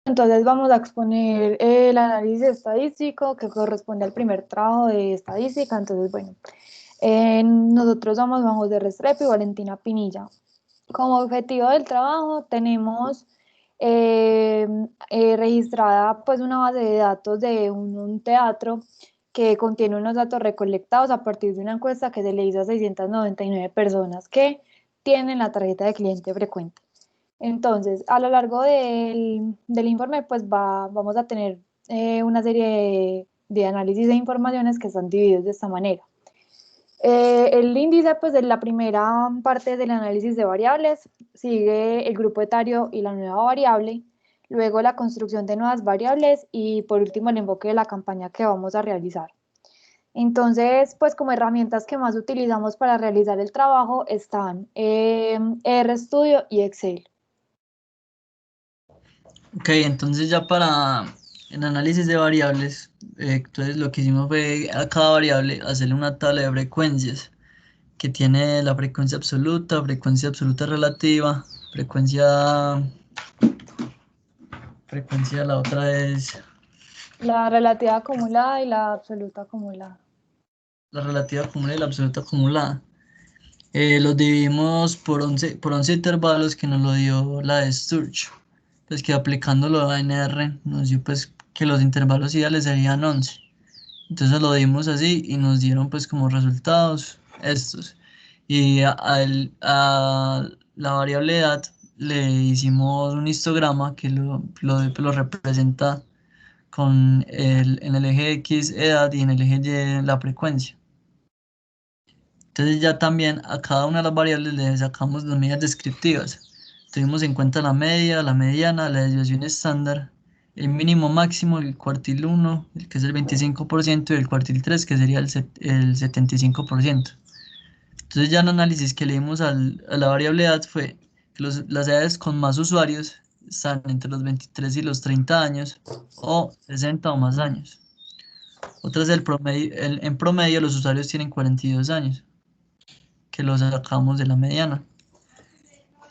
Entonces vamos a exponer el análisis estadístico que corresponde al primer trabajo de estadística. Entonces, bueno, nosotros somos Juan José Restrepo y Valentina Pinilla. Como objetivo del trabajo tenemos registrada pues una base de datos de un teatro que contiene unos datos recolectados a partir de una encuesta que se le hizo a 699 personas que tienen la tarjeta de cliente frecuente. Entonces, a lo largo del informe, pues vamos a tener una serie de análisis de informaciones que están divididos de esta manera. El índice, pues, de la primera parte del análisis de variables, sigue el grupo etario y la nueva variable, luego la construcción de nuevas variables y por último el enfoque de la campaña que vamos a realizar. Entonces, pues como herramientas que más utilizamos para realizar el trabajo están RStudio y Excel. Ok, entonces ya para el análisis de variables, entonces lo que hicimos fue a cada variable hacerle una tabla de frecuencias que tiene la frecuencia absoluta relativa, frecuencia la otra es La relativa acumulada y la absoluta acumulada. la relativa acumulada y la absoluta acumulada. Los dividimos por 11 intervalos que nos lo dio la de Sturge. Pues que aplicándolo a NR nos dio pues que los intervalos ideales serían 11. Entonces lo dimos así y nos dieron pues como resultados estos. Y a la variable edad le hicimos un histograma que lo representa en el eje X edad y en el eje Y la frecuencia. Entonces ya también a cada una de las variables le sacamos las medidas descriptivas. Tuvimos en cuenta la media, la mediana, la desviación estándar, el mínimo máximo, el cuartil 1, el que es el 25%, y el cuartil 3, que sería el 75%. Entonces ya el análisis que le dimos a la variable edad fue que las edades con más usuarios están entre los 23 y los 30 años o 60 o más años. Otra es el promedio, en promedio los usuarios tienen 42 años, que lo sacamos de la mediana.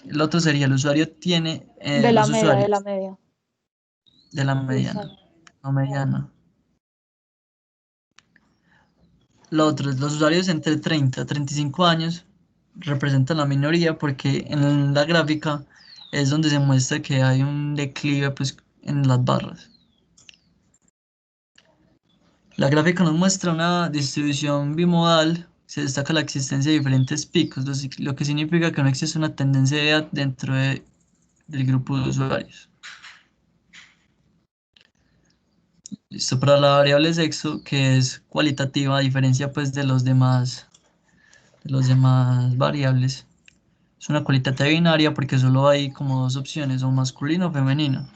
El otro sería el usuario tiene De la los media, de la usuarios media. de la mediana, Exacto. no mediana. Lo otro es los usuarios entre 30 a 35 años representan la minoría porque en la gráfica es donde se muestra que hay un declive pues, en las barras. La gráfica nos muestra una distribución bimodal, se destaca la existencia de diferentes picos, lo que significa que no existe una tendencia de edad del grupo de usuarios. Listo, para la variable sexo, que es cualitativa, a diferencia pues de los demás variables, es una cualitativa binaria porque solo hay como dos opciones, o masculino o femenino.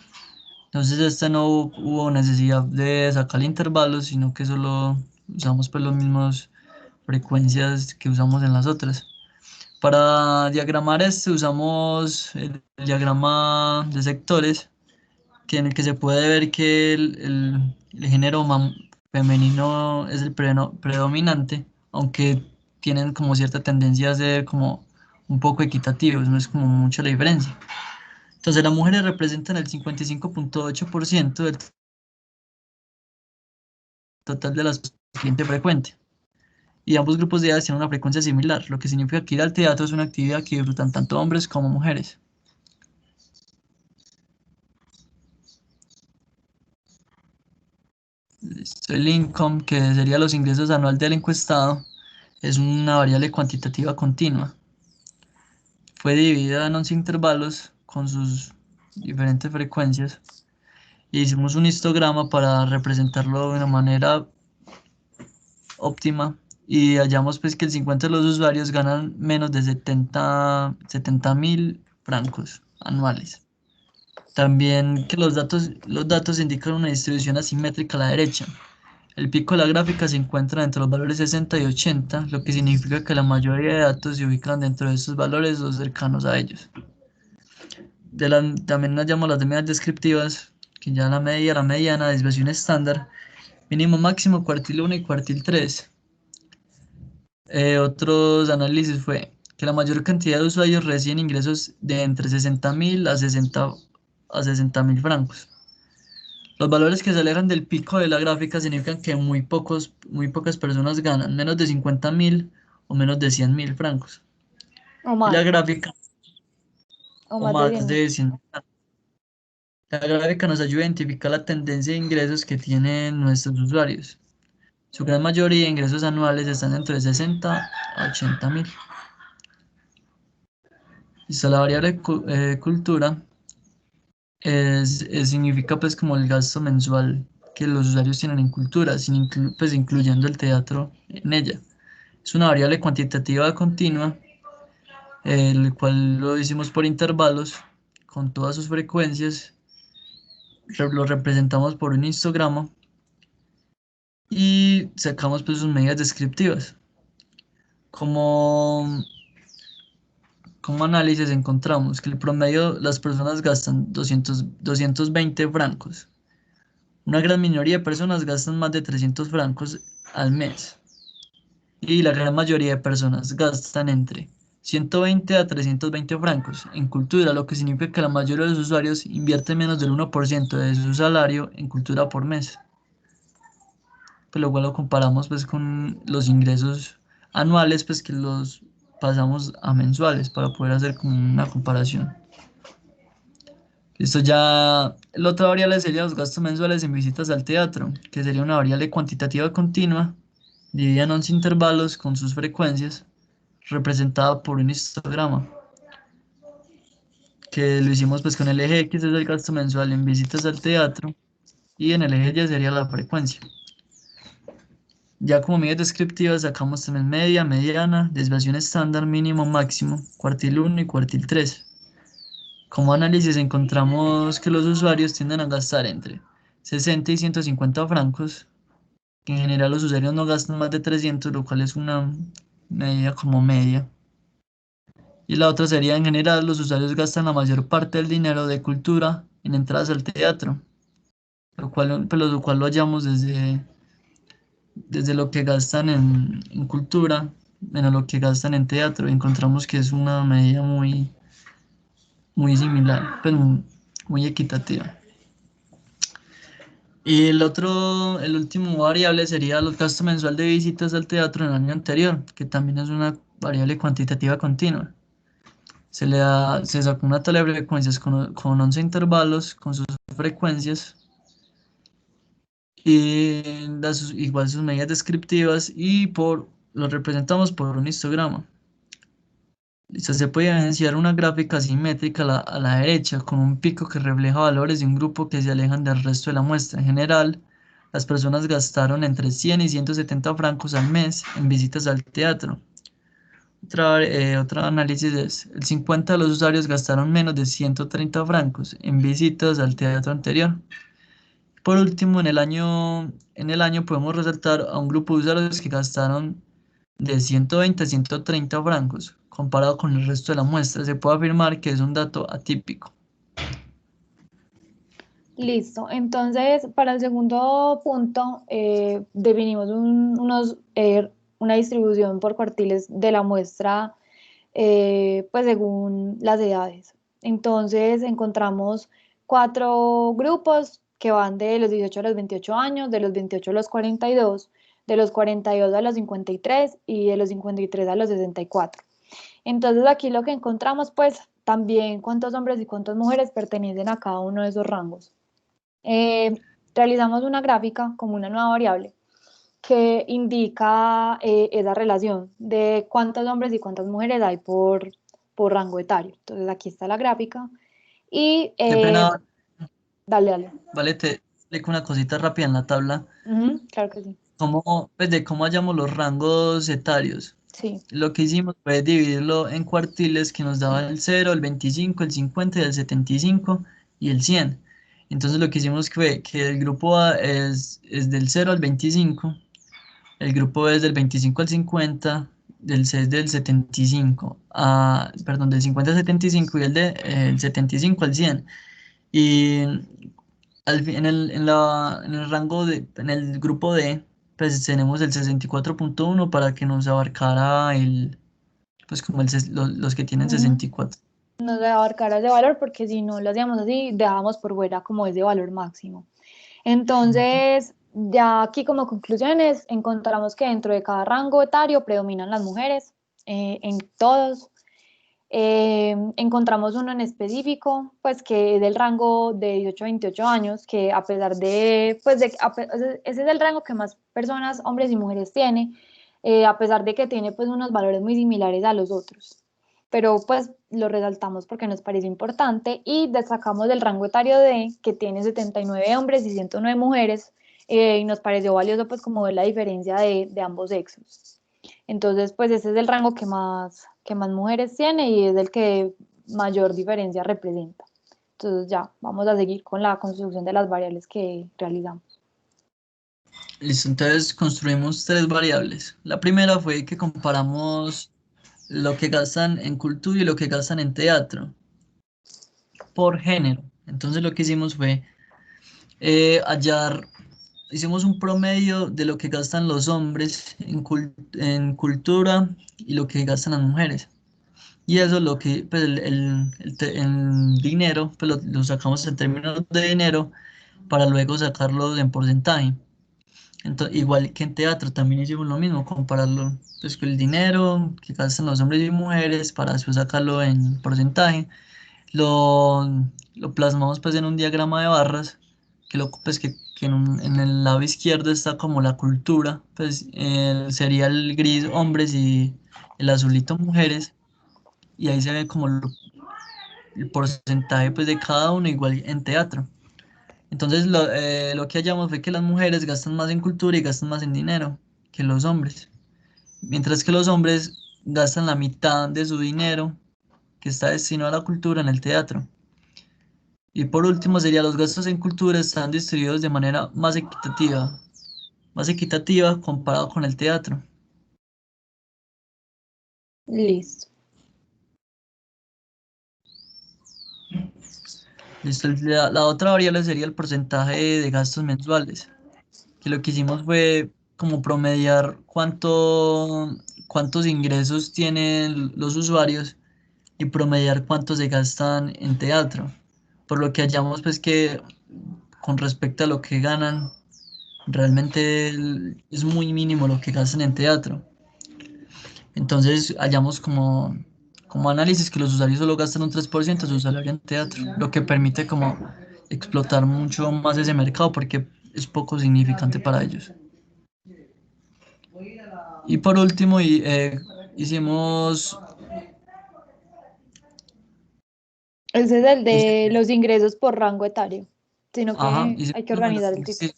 Entonces esta no hubo necesidad de sacar intervalos, sino que solo usamos pues los mismos frecuencias que usamos en las otras. Para diagramar este usamos el diagrama de sectores, en el que se puede ver que el género femenino es el predominante, aunque tienen como cierta tendencia a ser como un poco equitativos, no es como mucha la diferencia. Entonces las mujeres representan el 55,8% del total de las clientes frecuentes. Y ambos grupos de edades tienen una frecuencia similar, lo que significa que ir al teatro es una actividad que disfrutan tanto hombres como mujeres. El income, que sería los ingresos anuales del encuestado, es una variable cuantitativa continua. Fue dividida en 11 intervalos con sus diferentes frecuencias y hicimos un histograma para representarlo de una manera óptima y hallamos pues que el 50 de los usuarios ganan menos de 70.000 francos anuales. También que los datos indican una distribución asimétrica a la derecha. El pico de la gráfica se encuentra entre los valores 60 y 80, lo que significa que la mayoría de datos se ubican dentro de estos valores o cercanos a ellos. También nos llamamos las medidas descriptivas, que ya la media, la mediana, desviación estándar, mínimo máximo, cuartil 1 y cuartil 3. Otros análisis fue que la mayor cantidad de usuarios reciben ingresos de entre 60.000 a 60.000 francos. Los valores que se alejan del pico de la gráfica significan que muy pocas personas ganan menos de 50.000 o menos de 100.000 francos. o Y la más, gráfica, o o más de más 100.000. de 100.000. La gráfica nos ayuda a identificar la tendencia de ingresos que tienen nuestros usuarios. Su gran mayoría de ingresos anuales están entre 60 a 80.000. Listo, la variable cultura significa pues como el gasto mensual que los usuarios tienen en cultura, pues incluyendo el teatro en ella. Es una variable cuantitativa continua, el cual lo hicimos por intervalos con todas sus frecuencias, lo representamos por un histograma y sacamos pues sus medidas descriptivas. Como, como análisis encontramos que el promedio las personas gastan 220 francos. Una gran minoría de personas gastan más de 300 francos al mes y la gran mayoría de personas gastan entre 120 a 320 francos en cultura, lo que significa que la mayoría de los usuarios invierten menos del 1% de su salario en cultura por mes. Pues luego lo comparamos pues con los ingresos anuales, pues que los pasamos a mensuales para poder hacer como una comparación. Esto ya, la otra variable sería los gastos mensuales en visitas al teatro, que sería una variable cuantitativa continua, dividida en 11 intervalos con sus frecuencias, representada por un histograma, que lo hicimos pues con el eje X es el gasto mensual en visitas al teatro y en el eje Y sería la frecuencia. Ya como medidas descriptivas sacamos también media, mediana, desviación estándar, mínimo, máximo, cuartil 1 y cuartil 3. Como análisis encontramos que los usuarios tienden a gastar entre 60 y 150 francos, que en general los usuarios no gastan más de 300, lo cual es una medida como media. Y la otra sería en general los usuarios gastan la mayor parte del dinero de cultura en entradas al teatro, lo cual lo hallamos desde lo que gastan en cultura menos lo que gastan en teatro. Encontramos que es una medida muy similar, pero muy equitativa. Y el último variable sería el gasto mensual de visitas al teatro en el año anterior, que también es una variable cuantitativa continua. Se sacó una tabla de frecuencias con 11 intervalos, con sus frecuencias y igual sus medidas descriptivas y lo representamos por un histograma. Listo, se puede evidenciar una gráfica simétrica a la derecha con un pico que refleja valores de un grupo que se alejan del resto de la muestra. En general, las personas gastaron entre 100 y 170 francos al mes en visitas al teatro. Otro análisis es, el 50 de los usuarios gastaron menos de 130 francos en visitas al teatro anterior. Por último, en el año podemos resaltar a un grupo de usuarios que gastaron de 120 a 130 francos. Comparado con el resto de la muestra, se puede afirmar que es un dato atípico. Listo. Entonces, para el segundo punto, definimos una distribución por cuartiles de la muestra, pues según las edades. Entonces, encontramos cuatro grupos que van de los 18 a los 28 años, de los 28 a los 42, de los 42 a los 53 y de los 53 a los 64. Entonces, aquí lo que encontramos, pues, también cuántos hombres y cuántas mujeres pertenecen a cada uno de esos rangos. Realizamos una gráfica como una nueva variable que indica esa relación de cuántos hombres y cuántas mujeres hay por rango etario. Entonces aquí está la gráfica y Qué pena, dale, dale. vale, te explico una cosita rápida en la tabla. Ujú, claro que sí. Pues de cómo hallamos los rangos etarios. Sí. Lo que hicimos fue dividirlo en cuartiles que nos daban el 0, el 25, el 50, el 75 y el 100. Entonces lo que hicimos fue que el grupo A es del 0 al 25, el grupo B es del 25 al 50, del C es del 75, perdón, del 50 al 75 y el 75 al 100. Y en el en el grupo D, pues tenemos el 64.1 para que nos abarcara pues como los que tienen Ujú. 64. Nos debe abarcar ese valor porque si no lo hacíamos así, dejábamos por fuera como ese valor máximo. Entonces, ya aquí como conclusiones, encontramos que dentro de cada rango etario predominan las mujeres en todos. Encontramos uno en específico, pues que es del rango de 18 a 28 años, que a pesar de, pues ese es el rango que más personas, hombres y mujeres tiene, a pesar de que tiene pues unos valores muy similares a los otros. Pero pues lo resaltamos porque nos parece importante y destacamos del rango etario D, que tiene 79 hombres y 109 mujeres, y nos pareció valioso pues como ver la diferencia de ambos sexos. Entonces, pues ese es el rango que más mujeres tiene y es el que mayor diferencia representa. Entonces ya, vamos a seguir con la construcción de las variables que realizamos. Listo, entonces construimos tres variables. La primera fue que comparamos lo que gastan en cultura y lo que gastan en teatro por género. Entonces lo que hicimos fue hallar, hicimos un promedio de lo que gastan los hombres en cultura y lo que gastan las mujeres. Y eso es lo que, pues el dinero, pues lo sacamos en términos de dinero para luego sacarlo en porcentaje. Entonces, igual que en teatro, también hicimos lo mismo, compararlo pues, con el dinero que gastan los hombres y mujeres para después sacarlo en porcentaje. Lo, lo plasmamos pues en un diagrama de barras, pues, que en el lado izquierdo está como la cultura, pues sería el gris hombres y el azulito mujeres, y ahí se ve como el porcentaje pues, de cada uno igual en teatro. Entonces lo que hallamos fue que las mujeres gastan más en cultura y gastan más en dinero que los hombres, mientras que los hombres gastan la mitad de su dinero que está destinado a la cultura en el teatro. Y por último sería los gastos en cultura están distribuidos de manera más equitativa comparado con el teatro. Listo. Listo, la otra variable sería el porcentaje de gastos mensuales, que lo que hicimos fue como promediar cuántos ingresos tienen los usuarios y promediar cuánto se gastan en teatro. Por lo que hallamos pues que con respecto a lo que ganan, realmente es muy mínimo lo que gastan en teatro. Entonces hallamos como análisis que los usuarios solo gastan un 3% de su salario en teatro, lo que permite como explotar mucho más ese mercado porque es poco significante para ellos. Y por último, hicimos... Ese es el hice- de los ingresos por rango etario, sino ajá, que hicimos hay que lo de organizar el tipo. sí,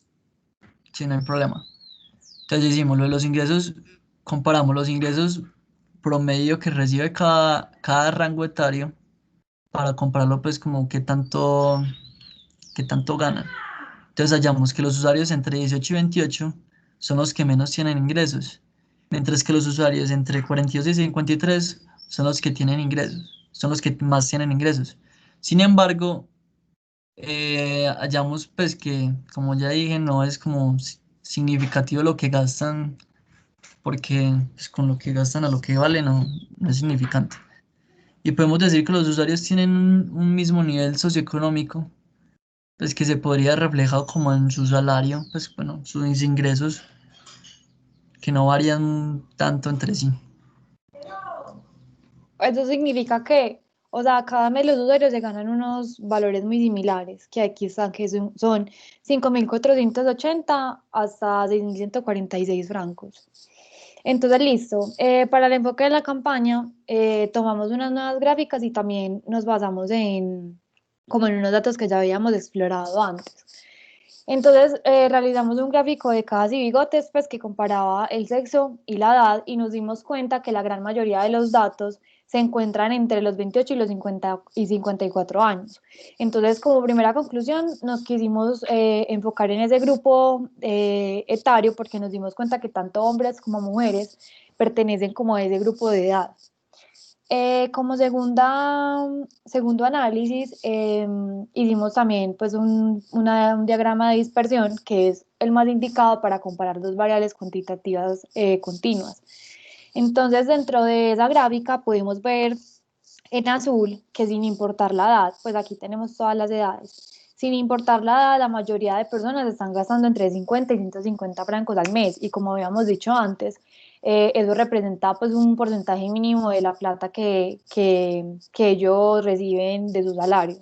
sí, no hay problema. Entonces hicimos lo de los ingresos, comparamos los ingresos promedio que recibe cada rango etario para compararlo pues como qué tanto ganan. Entonces hallamos que los usuarios entre 18 y 28 son los que menos tienen ingresos, mientras que los usuarios entre 42 y 53 son los que tienen ingresos, son los que más tienen ingresos. Sin embargo, hallamos pues que, como ya dije, no es como significativo lo que gastan, porque pues, con lo que gastan a lo que vale no es significante. Y podemos decir que los usuarios tienen un mismo nivel socioeconómico, pues que se podría reflejar como en su salario, pues bueno, sus ingresos que no varían tanto entre sí. Eso significa que, o sea, cada mes los usuarios se ganan unos valores muy similares, que aquí están, que son 5.480 hasta 6.146 francos. Entonces, listo. Para el enfoque de la campaña, tomamos unas nuevas gráficas y también nos basamos como en unos datos que ya habíamos explorado antes. Entonces, realizamos un gráfico de cajas y bigotes, pues que comparaba el sexo y la edad y nos dimos cuenta que la gran mayoría de los datos se encuentran entre los 28 y los 50 y 54 años. Entonces, como primera conclusión, nos quisimos enfocar en ese grupo etario porque nos dimos cuenta que tanto hombres como mujeres pertenecen como a ese grupo de edad. Como segundo análisis, hicimos también pues, un diagrama de dispersión que es el más indicado para comparar dos variables cuantitativas continuas. Entonces, dentro de esa gráfica podemos ver en azul que sin importar la edad, pues aquí tenemos todas las edades, sin importar la edad, la mayoría de personas están gastando entre 50 y 150 francos al mes y como habíamos dicho antes, eso representa pues un porcentaje mínimo de la plata que ellos reciben de su salario.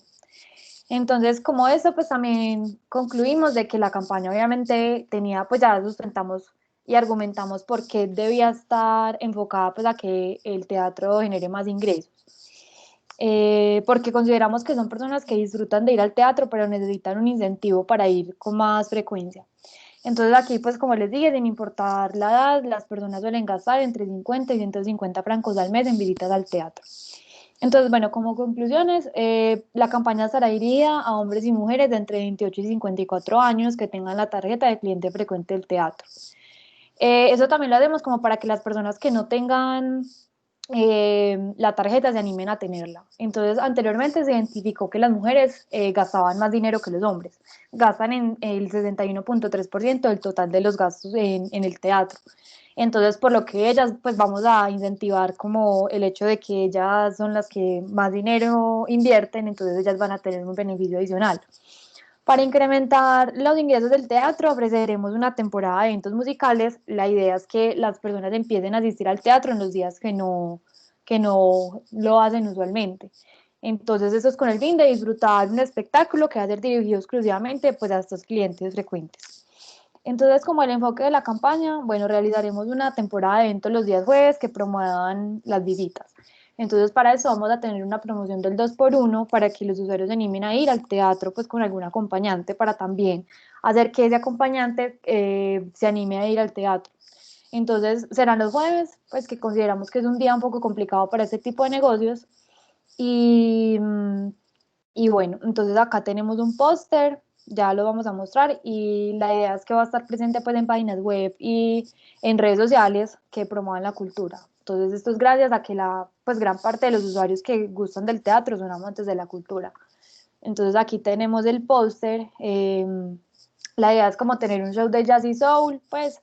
Entonces, como eso, pues también concluimos de que la campaña obviamente tenía, pues ya sustentamos y argumentamos por qué debía estar enfocada pues a que el teatro genere más ingresos. Porque consideramos que son personas que disfrutan de ir al teatro, pero necesitan un incentivo para ir con más frecuencia. Entonces aquí, pues como les dije, sin importar la edad, las personas suelen gastar entre 50 y 150 francos al mes en visitas al teatro. Entonces, bueno, como conclusiones, la campaña estará dirigida a hombres y mujeres de entre 28 y 54 años que tengan la tarjeta de cliente frecuente del teatro. Eso también lo hacemos como para que las personas que no tengan la tarjeta se animen a tenerla. Entonces, anteriormente se identificó que las mujeres gastaban más dinero que los hombres. Gastan en el 61.3% del total de los gastos en el teatro. Entonces, por lo que ellas, pues vamos a incentivar como el hecho de que ellas son las que más dinero invierten, entonces ellas van a tener un beneficio adicional. Para incrementar los ingresos del teatro, ofreceremos una temporada de eventos musicales. La idea es que las personas empiecen a asistir al teatro en los días que no lo hacen usualmente. Entonces, eso es con el fin de disfrutar un espectáculo que va a ser dirigido exclusivamente pues, a estos clientes frecuentes. Entonces, como el enfoque de la campaña, bueno, realizaremos una temporada de eventos los días jueves que promuevan las visitas. Entonces, para eso vamos a tener una promoción del 2x1 para que los usuarios se animen a ir al teatro pues con algún acompañante para también hacer que ese acompañante se anime a ir al teatro. Entonces, serán los jueves, pues que consideramos que es un día un poco complicado para este tipo de negocios. Y, y bueno, entonces acá tenemos un póster, ya lo vamos a mostrar y la idea es que va a estar presente pues en páginas web y en redes sociales que promuevan la cultura. Entonces esto es gracias a que la pues gran parte de los usuarios que gustan del teatro son amantes de la cultura. Entonces aquí tenemos el póster. La idea es como tener un show de jazz y soul, pues,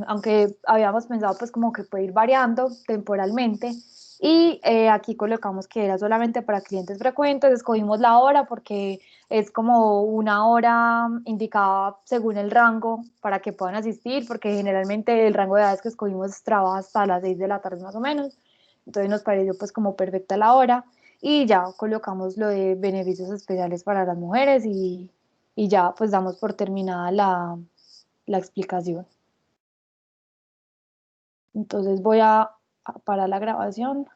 aunque habíamos pensado pues como que puede ir variando temporalmente. Y aquí colocamos que era solamente para clientes frecuentes, escogimos la hora porque es como una hora indicada según el rango para que puedan asistir, porque generalmente el rango de edades que escogimos trabaja hasta las 6 de la tarde más o menos, entonces nos pareció pues como perfecta la hora y ya colocamos lo de beneficios especiales para las mujeres y ya pues damos por terminada la explicación. Entonces voy a parar la grabación.